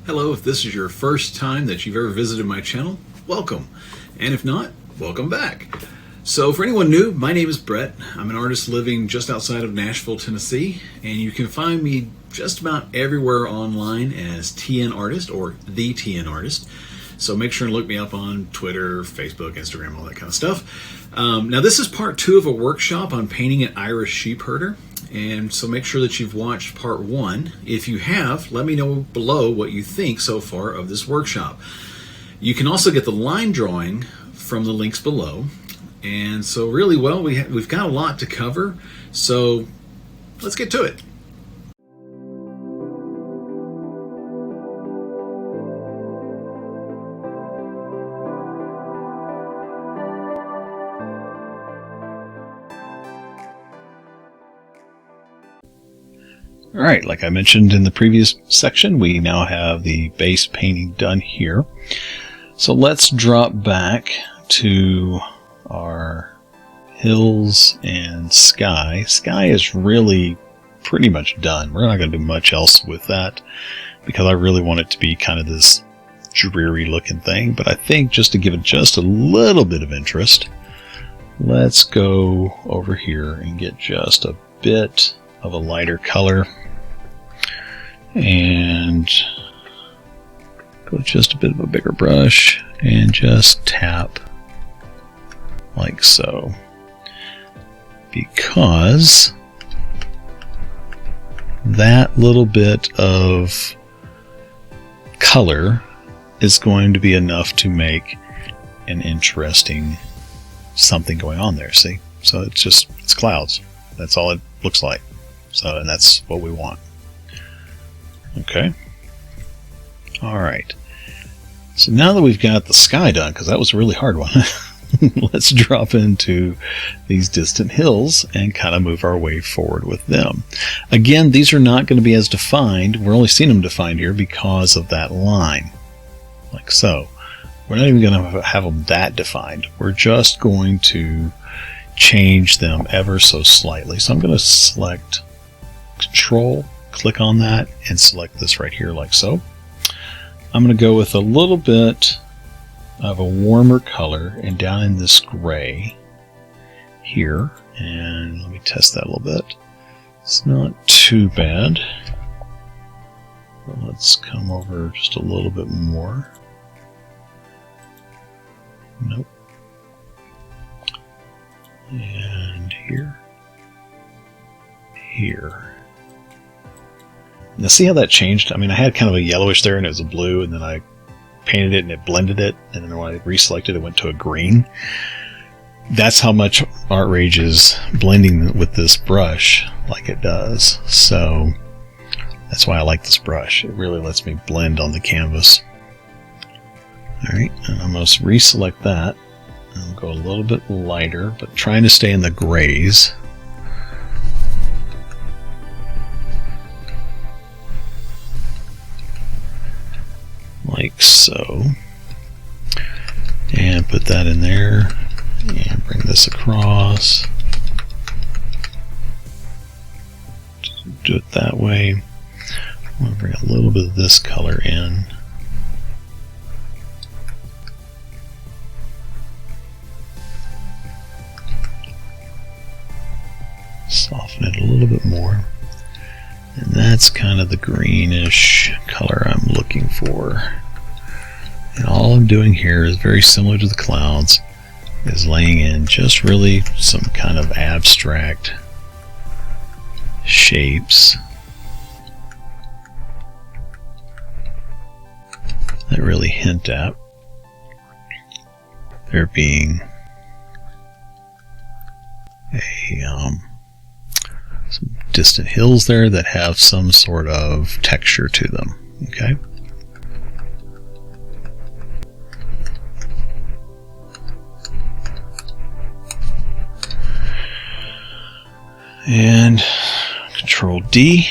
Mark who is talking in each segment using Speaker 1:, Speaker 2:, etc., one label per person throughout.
Speaker 1: Hello, if this is your first time that you've ever visited my channel, welcome. And if not, welcome back. So for anyone new, my name is Brett. I'm an artist living just outside of Nashville, Tennessee, and you can find me just about everywhere online as TN Artist or The TN Artist. So make sure and look me up on Twitter, Facebook, Instagram, all that kind of stuff. Now this is part 2 of a workshop on painting an Irish sheep herder. And so make sure that you've watched part 1. If you have, let me know below what you think so far of this workshop. You can also get the line drawing from the links below. And so really, well, we've got a lot to cover, so let's get to it. Alright, like I mentioned in the previous section, we now have the base painting done here. So let's drop back to our hills and sky. Sky is really pretty much done. We're not going to do much else with that because I really want it to be kind of this dreary looking thing. But I think just to give it just a little bit of interest, let's go over here and get just a bit of a lighter color and go with just a bit of a bigger brush and just tap like so, because that little bit of color is going to be enough to make an interesting something going on there. See, so it's clouds. That's all it looks like. So, and that's what we want. Okay. All right. So now that we've got the sky done, because that was a really hard one, let's drop into these distant hills and kind of move our way forward with them. Again, these are not going to be as defined. We're only seeing them defined here because of that line, like so. We're not even going to have them that defined. We're just going to change them ever so slightly. So I'm going to select Control, click on that, and select this right here like so. I'm going to go with a little bit of a warmer color and down in this gray here, and let me test that a little bit. It's not too bad. But let's come over just a little bit more. Nope. And here. Here. Now see how that changed? I mean, I had kind of a yellowish there and it was a blue, and then I painted it and it blended it, and then when I reselected it went to a green. That's how much ArtRage is blending with this brush like it does. So that's why I like this brush. It really lets me blend on the canvas. Alright, and I'm going to reselect that. I'll go a little bit lighter, but trying to stay in the grays. Like so. And put that in there. And bring this across. Just do it that way. I'm going to bring a little bit of this color in. Soften it a little bit more. And that's kind of the greenish color I'm looking for. And all I'm doing here is very similar to the clouds, is laying in just really some kind of abstract shapes that really hint at there being some distant hills there that have some sort of texture to them. Okay. And Control D.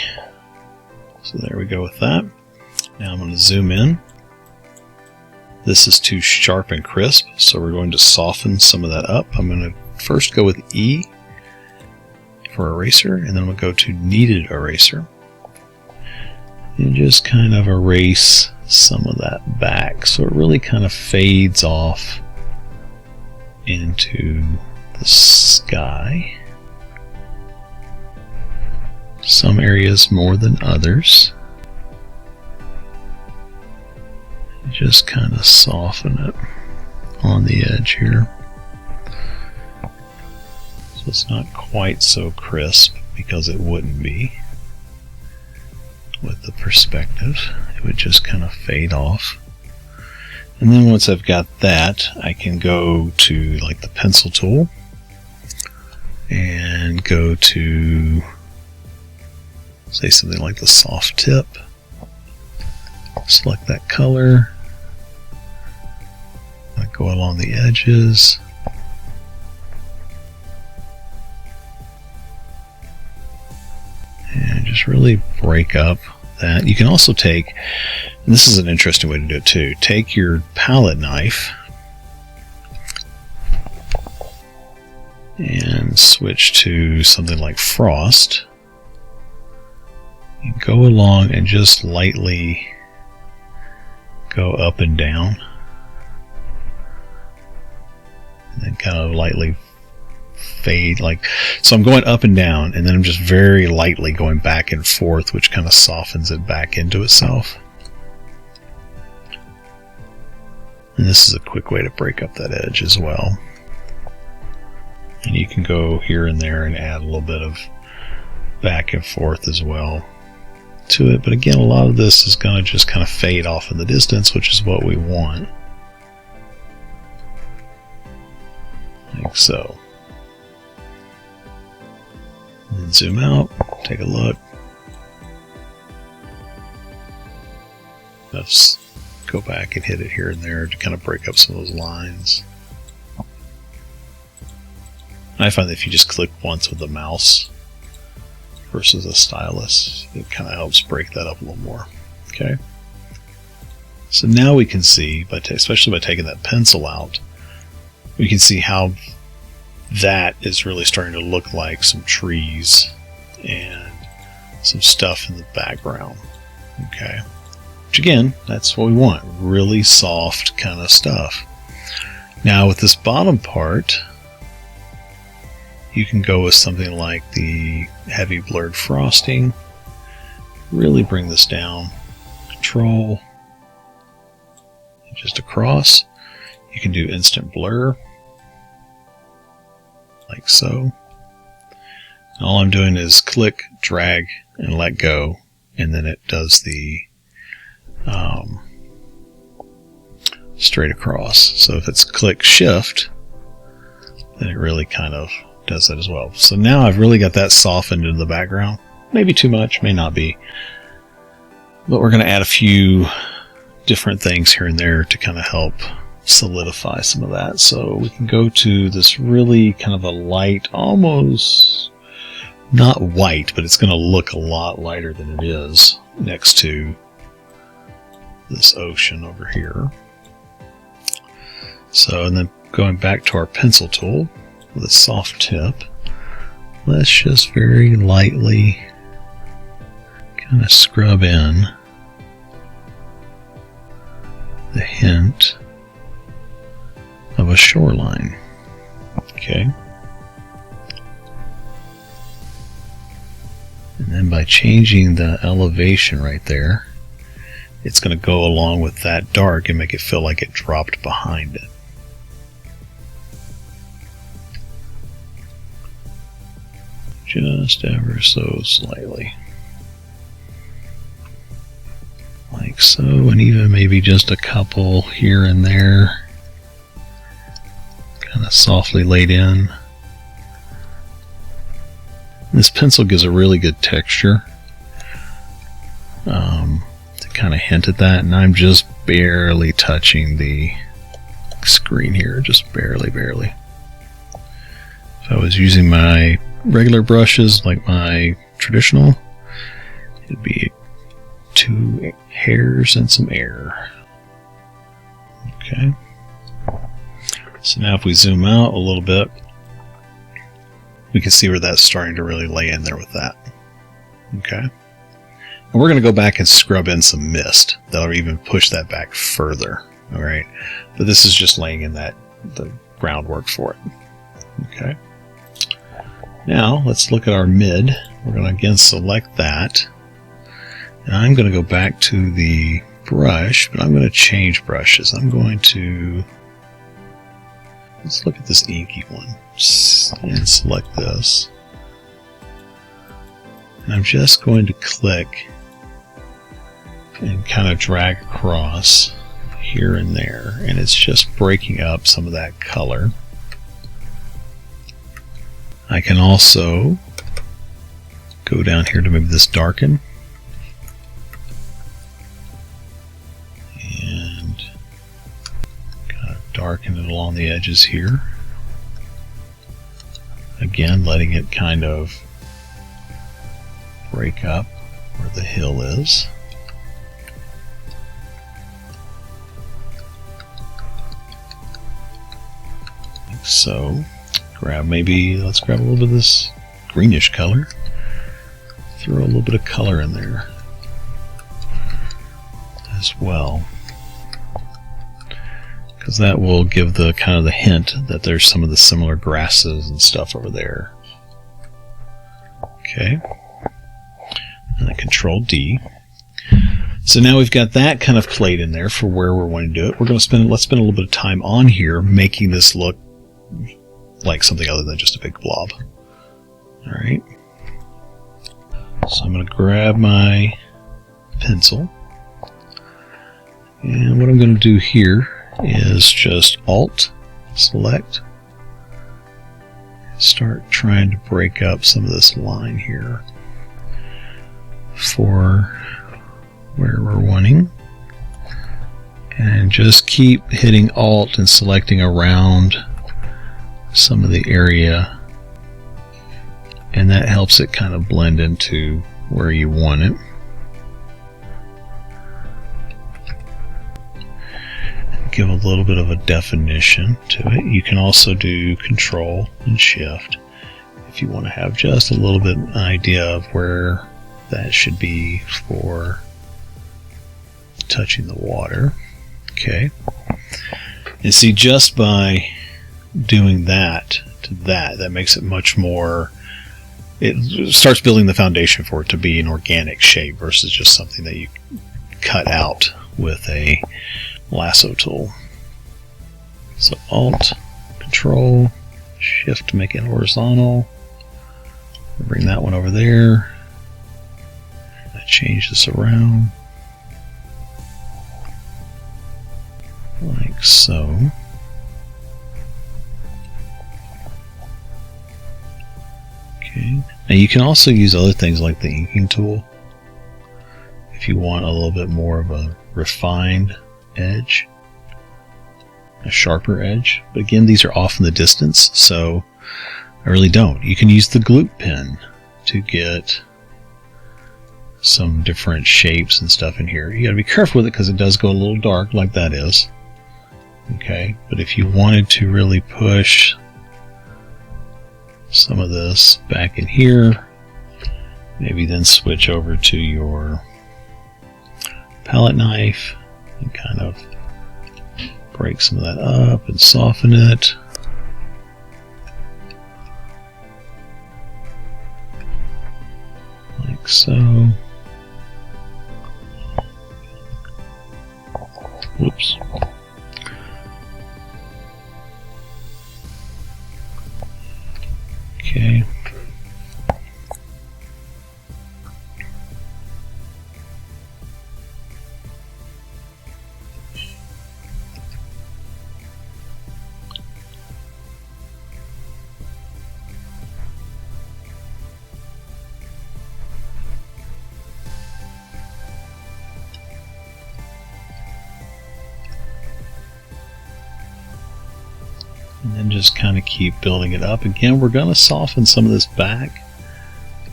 Speaker 1: So there we go with that. Now I'm going to zoom in. This is too sharp and crisp, so we're going to soften some of that up. I'm going to first go with E for eraser, and then we'll go to kneaded eraser. and just kind of erase some of that back so it really kind of fades off into the sky. Some areas more than others. Just kind of soften it on the edge here. So it's not quite so crisp, because it wouldn't be with the perspective. It would just kind of fade off. And then once I've got that, I can go to like the pencil tool and go to, say, something like the soft tip. Select that color. I go along the edges. And just really break up that. You can also take, and this is an interesting way to do it too, take your palette knife and switch to something like frost. You go along and just lightly go up and down, and then kind of lightly fade, like, so I'm going up and down, and then I'm just very lightly going back and forth, which kind of softens it back into itself. And this is a quick way to break up that edge as well. And you can go here and there and add a little bit of back and forth as well to it, but again, a lot of this is going to just kind of fade off in the distance, which is what we want, like so. And then zoom out, take a look. Let's go back and hit it here and there to kind of break up some of those lines. I find that if you just click once with the mouse versus a stylus, it kind of helps break that up a little more. Okay, so now we can see, especially by taking that pencil out, we can see how that is really starting to look like some trees and some stuff in the background. Okay, which again, that's what we want, really soft kind of stuff. Now with this bottom part, you can go with something like the heavy blurred frosting. Really bring this down. Control. Just across. You can do instant blur. Like so. And all I'm doing is click, drag, and let go. And then it does the straight across. So if it's click shift, then it really kind of does that as well. So now I've really got that softened into the background. Maybe too much, may not be. But we're going to add a few different things here and there to kind of help solidify some of that. So we can go to this really kind of a light, almost not white, but it's going to look a lot lighter than it is next to this ocean over here. So, and then going back to our pencil tool, with a soft tip, let's just very lightly kind of scrub in the hint of a shoreline. Okay. And then by changing the elevation right there, it's going to go along with that dark and make it feel like it dropped behind it. Just ever so slightly. Like so, and even maybe just a couple here and there. Kind of softly laid in. This pencil gives a really good texture to kind of hint at that, and I'm just barely touching the screen here, just barely. If I was using my regular brushes, like my traditional, it'd be 2 hairs and some air. Okay. So now if we zoom out a little bit, we can see where that's starting to really lay in there with that. Okay. And we're going to go back and scrub in some mist. That'll even push that back further. All right. But this is just laying in the groundwork for it. Okay. Now let's look at our mid. We're going to again select that. And I'm going to go back to the brush, but I'm going to change brushes. I'm going to, let's look at this inky one and select this. And I'm just going to click and kind of drag across here and there, and it's just breaking up some of that color. I can also go down here to maybe this darken and kind of darken it along the edges here. Again, letting it kind of break up where the hill is. Like so. Let's grab a little bit of this greenish color. Throw a little bit of color in there as well, because that will give the kind of the hint that there's some of the similar grasses and stuff over there. Okay, and then Control D. So now we've got that kind of played in there for where we're wanting to do it. We're going to let's spend a little bit of time on here making this look like something other than just a big blob. Alright. So I'm going to grab my pencil. And what I'm going to do here is just Alt, select, start trying to break up some of this line here for where we're wanting. And just keep hitting Alt and selecting around some of the area, and that helps it kind of blend into where you want it. Give a little bit of a definition to it. You can also do Control and Shift if you want to have just a little bit of idea of where that should be for touching the water. Okay, and see, just by doing that to that makes it much more, it starts building the foundation for it to be an organic shape versus just something that you cut out with a lasso tool. So Alt, Control, Shift to make it horizontal. Bring that one over there. I change this around like so. Okay. Now you can also use other things like the inking tool if you want a little bit more of a refined edge, a sharper edge. But again, these are off in the distance, so I really don't. You can use the glue pen to get some different shapes and stuff in here. You got to be careful with it because it does go a little dark like that is. Okay, but if you wanted to really push some of this back in here, maybe then switch over to your palette knife and kind of break some of that up and soften it. Like so. Whoops. Okay. And then just kind of keep building it up. Again, we're going to soften some of this back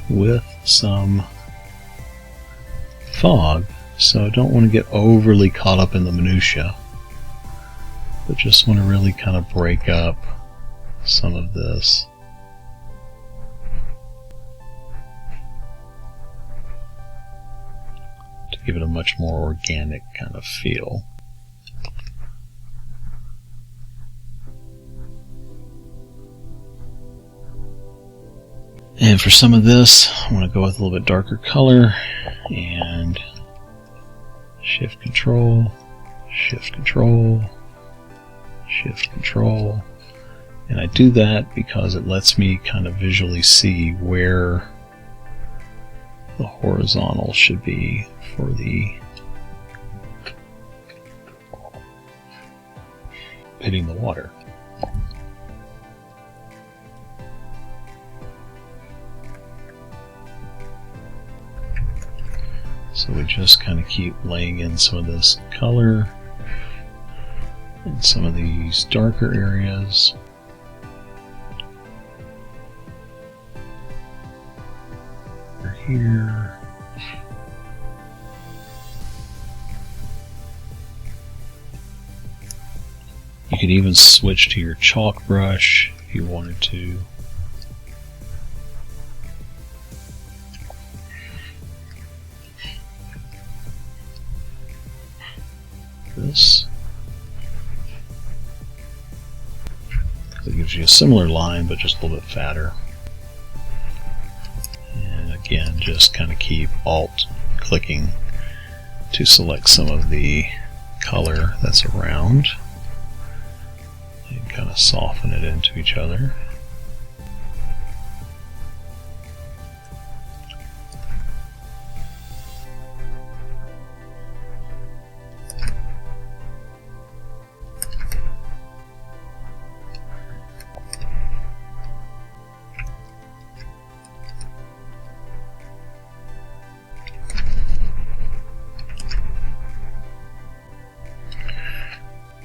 Speaker 1: with some fog, so I don't want to get overly caught up in the minutia, but just want to really kind of break up some of this. give it a much more organic kind of feel. And for some of this, I want to go with a little bit darker color, and Shift Control, Shift Control, Shift Control. And I do that because it lets me kind of visually see where the horizontal should be for the hitting the water. So we just kind of keep laying in some of this color in some of these darker areas. Here. You could even switch to your chalk brush if you wanted to. This. It gives you a similar line, but just a little bit fatter. And again, just kind of keep Alt clicking to select some of the color that's around and kind of soften it into each other.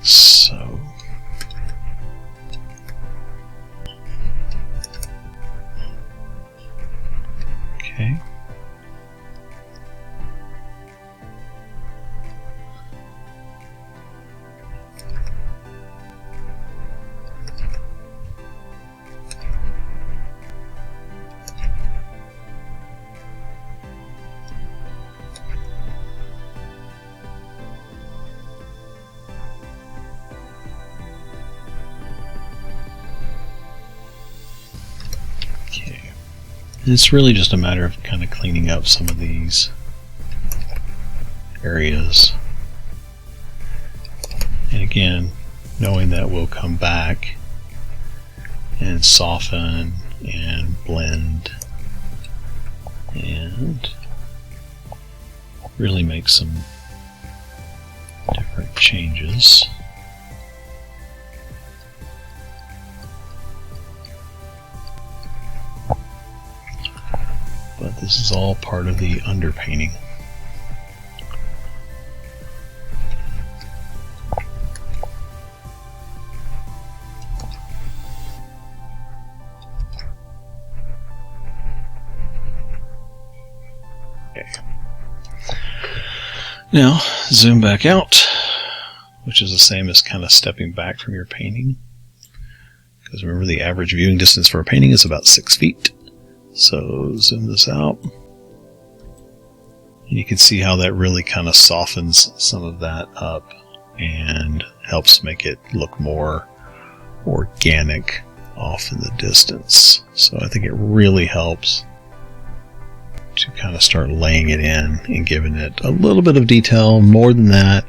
Speaker 1: So, okay. It's really just a matter of kind of cleaning up some of these areas. And again, knowing that we'll come back and soften and blend and really make some different changes. But this is all part of the underpainting. Okay. Now, zoom back out, which is the same as kind of stepping back from your painting. Because remember, the average viewing distance for a painting is about 6 feet. So zoom this out. You can see how that really kind of softens some of that up and helps make it look more organic off in the distance. So I think it really helps to kind of start laying it in and giving it a little bit of detail, more than that,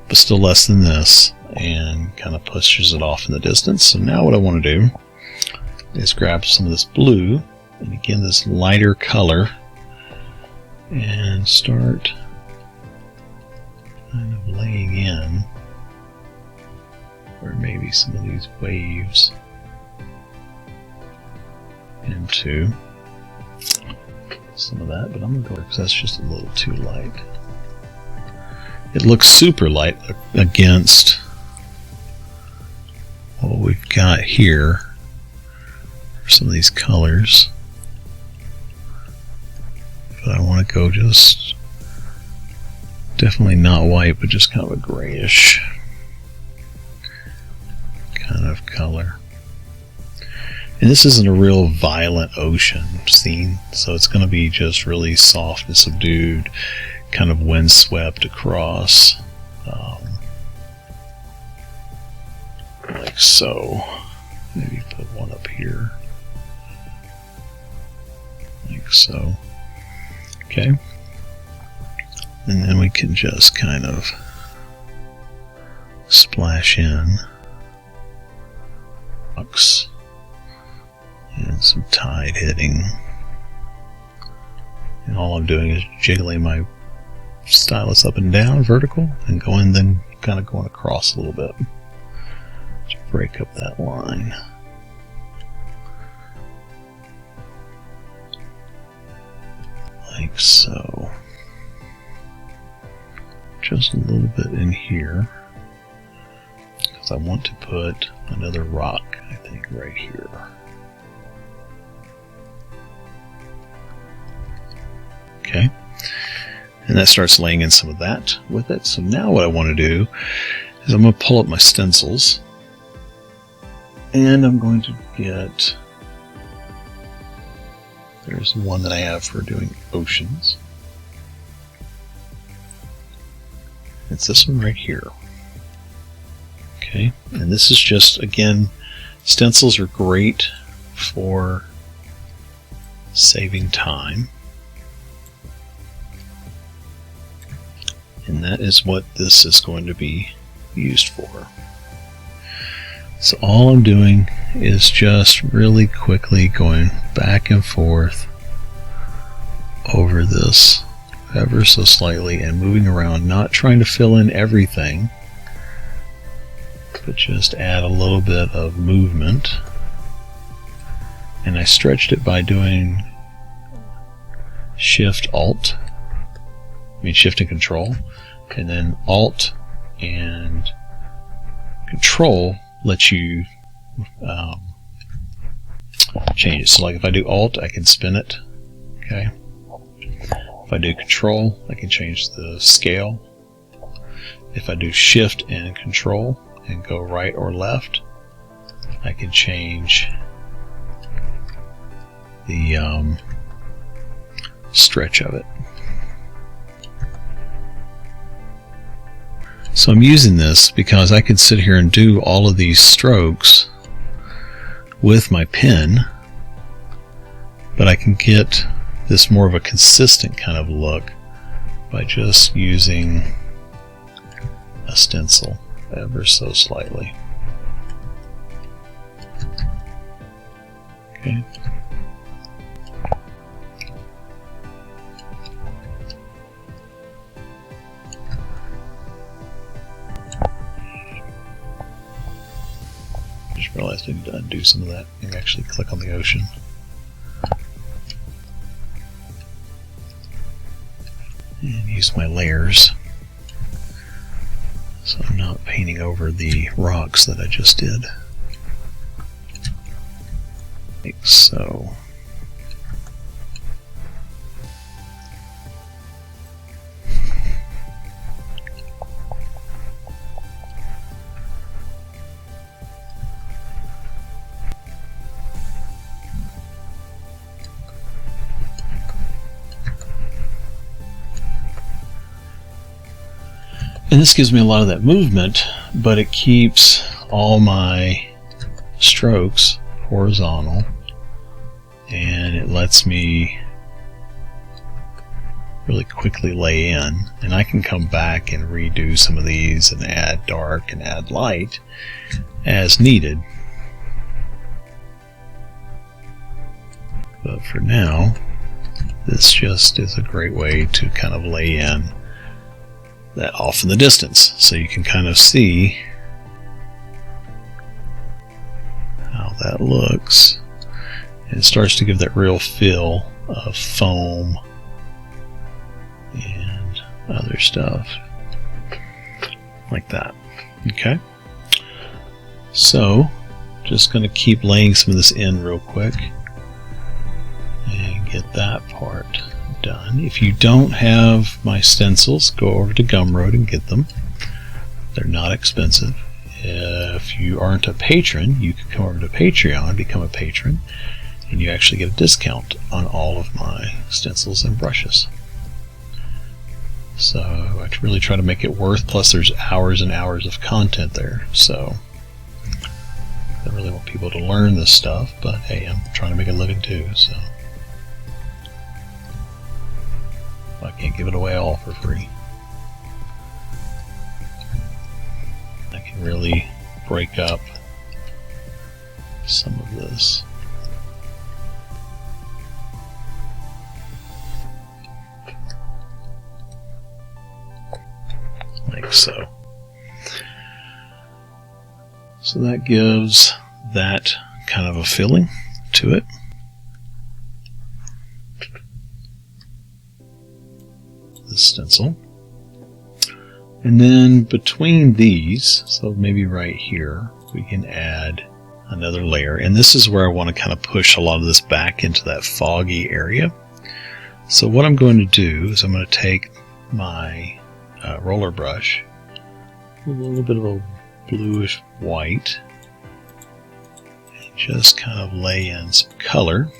Speaker 1: but still less than this, and kind of pushes it off in the distance. So now what I want to do is grab some of this blue, and again this lighter color, and start kind of laying in where maybe some of these waves into some of that, but I'm going to go because that's just a little too light. It looks super light against what we've got here for some of these colors. But I want to go just definitely not white, but just kind of a grayish kind of color. And this isn't a real violent ocean scene, so it's going to be just really soft and subdued, kind of windswept across, like so. Maybe put one up here, like so. Okay, and then we can just kind of splash in rocks and some tide hitting. And all I'm doing is jiggling my stylus up and down, vertical, and then kind of going across a little bit to break up that line. Like so. Just a little bit in here, because I want to put another rock, I think, right here. Okay, and that starts laying in some of that with it. So now what I want to do is I'm going to pull up my stencils, and I'm going to get, there's one that I have for doing oceans. It's this one right here. Okay, and this is just, again, stencils are great for saving time. And that is what this is going to be used for. So all I'm doing is just really quickly going back and forth over this ever so slightly and moving around, not trying to fill in everything, but just add a little bit of movement. And I stretched it by doing Shift and Control, and then Alt and Control lets you change it. So like if I do Alt, I can spin it. Okay. If I do Control, I can change the scale. If I do Shift and Control and go right or left, I can change the stretch of it. So I'm using this because I could sit here and do all of these strokes with my pen, but I can get this more of a consistent kind of look by just using a stencil ever so slightly. Okay. Just realized I need to undo some of that and actually click on the ocean. And use my layers so I'm not painting over the rocks that I just did. Like so. And this gives me a lot of that movement, but it keeps all my strokes horizontal, and it lets me really quickly lay in. And I can come back and redo some of these and add dark and add light as needed. But for now, this just is a great way to kind of lay in that off in the distance, so you can kind of see how that looks, and it starts to give that real feel of foam and other stuff like that. Okay, so just going to keep laying some of this in real quick and get that part done. If you don't have my stencils, go over to Gumroad and get them. They're not expensive. If you aren't a patron, you can come over to Patreon, become a patron, and you actually get a discount on all of my stencils and brushes. So I really try to make it worth, plus there's hours and hours of content there. So I really want people to learn this stuff, but hey, I'm trying to make a living too, so I can't give it away all for free. I can really break up some of this. Like so. So that gives that kind of a feeling to it. The stencil. And then between these, so maybe right here, we can add another layer. And this is where I want to kind of push a lot of this back into that foggy area. So what I'm going to do is I'm going to take my roller brush, a little bit of a bluish white, and just kind of lay in some color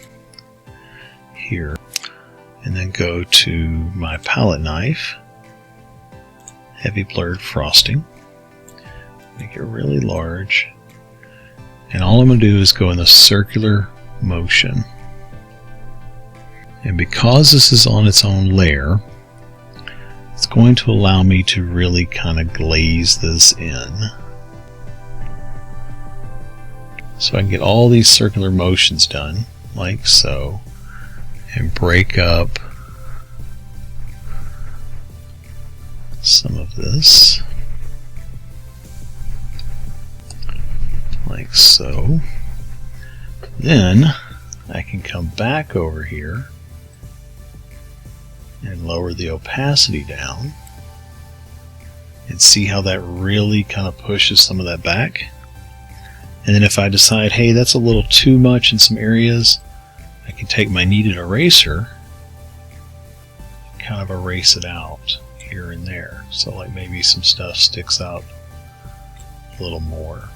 Speaker 1: here, and then go to my palette knife, heavy blurred frosting, make it really large, and all I'm going to do is go in a circular motion. And because this is on its own layer, it's going to allow me to really kind of glaze this in. So I can get all these circular motions done, like so, and break up some of this, like so. Then I can come back over here and lower the opacity down and see how that really kind of pushes some of that back. And then if I decide, hey, that's a little too much in some areas, I can take my kneaded eraser and kind of erase it out here and there. So like maybe some stuff sticks out a little more.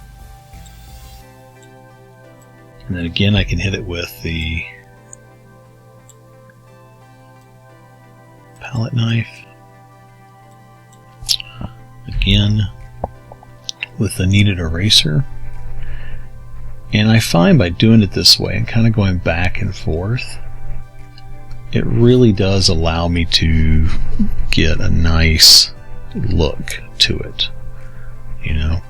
Speaker 1: And then again, I can hit it with the palette knife, again with the kneaded eraser, and I find by doing it this way and kind of going back and forth, it really does allow me to get a nice look to it, you know.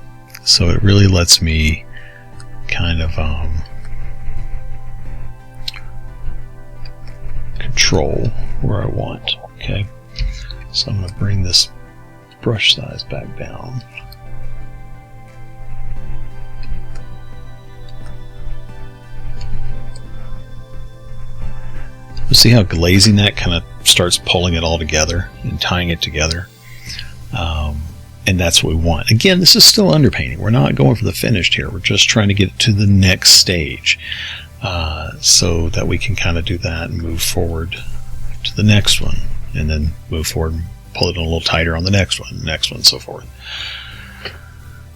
Speaker 1: So it really lets me kind of control where I want. Okay, so I'm going to bring this brush size back down. You see how glazing that kind of starts pulling it all together and tying it together, and that's what we want. Again, this is still underpainting. We're not going for the finished here. We're just trying to get it to the next stage, so that we can kind of do that and move forward to the next one, and then move forward and pull it in a little tighter on the next one, and so forth.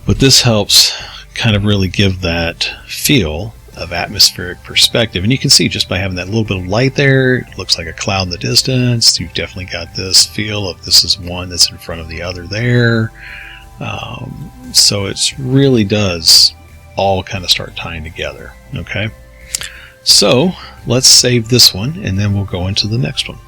Speaker 1: But this helps kind of really give that feel of atmospheric perspective. And you can see just by having that little bit of light there, it looks like a cloud in the distance. You've definitely got this feel of this is one that's in front of the other there. So it really does all kind of start tying together. Okay, so let's save this one and then we'll go into the next one.